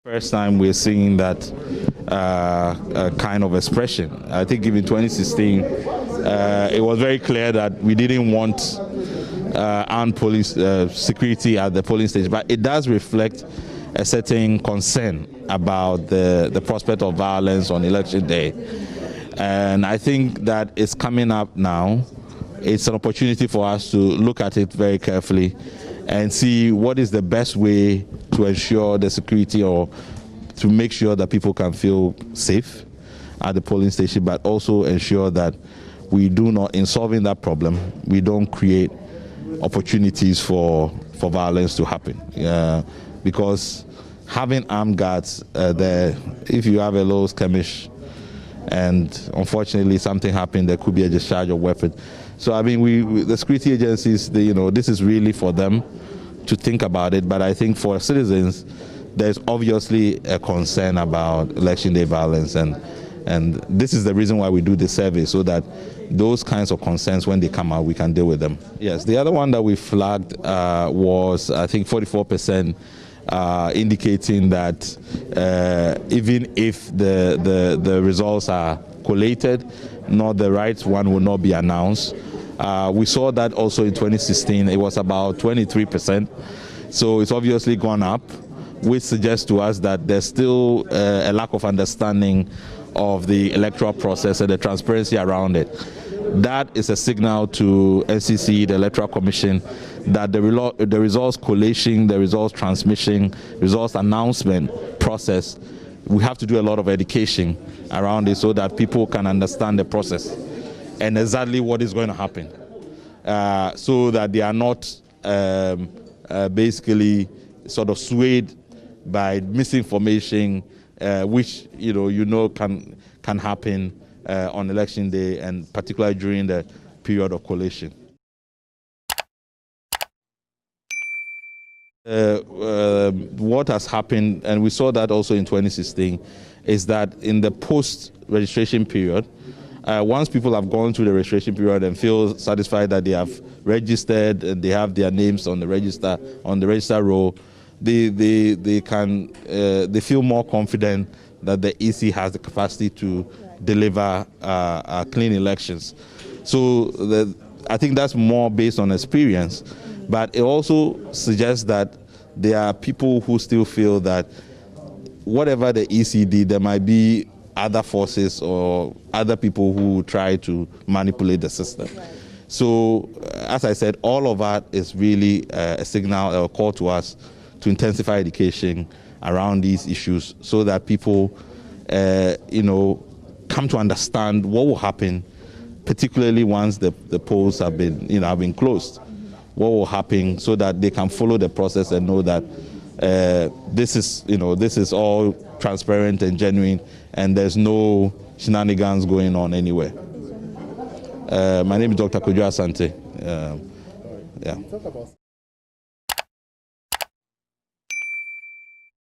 First time we're seeing that kind of expression. I think in 2016, it was very clear that we didn't want armed police security at the polling station, but it does reflect a certain concern about the prospect of violence on election day. And I think that it's coming up now. It's an opportunity for us to look at it very carefully and see what is the best way to ensure the security or to make sure that people can feel safe at the polling station, but also ensure that we do not, in solving that problem, we don't create opportunities for violence to happen. Because having armed guards there, if you have a low skirmish and unfortunately something happened, there could be a discharge of weapon. So I mean, the security agencies, this is really for them to think about it. But I think for citizens, there's obviously a concern about election day violence, and this is the reason why we do the survey, so that those kinds of concerns, when they come out, we can deal with them. Yes, the other one that we flagged was, I think, 44%, indicating that even if the results are collated, not the right one will not be announced. We saw that also in 2016. It was about 23%. So it's obviously gone up, which suggests to us that there's still a lack of understanding of the electoral process and the transparency around it. That is a signal to NCC, the Electoral Commission, that the results collation, the results transmission, results announcement process, we have to do a lot of education around it so that people can understand the process and exactly what is going to happen, so that they are not basically sort of swayed by misinformation, which can happen on election day, and particularly during the period of collation. What has happened, and we saw that also in 2016, is that in the post-registration period, once people have gone through the registration period and feel satisfied that they have registered and they have their names on the register roll, they feel more confident that the EC has the capacity to deliver clean elections. So I think that's more based on experience, but it also suggests that there are people who still feel that whatever the EC did, there might be other forces or other people who try to manipulate the system. So, as I said, all of that is really a signal, a call to us to intensify education around these issues, so that people, come to understand what will happen, particularly once the polls have been closed. What will happen, so that they can follow the process and know that this is all transparent and genuine, and there's no shenanigans going on anywhere. My name is Dr. Kojo Asante. Yeah.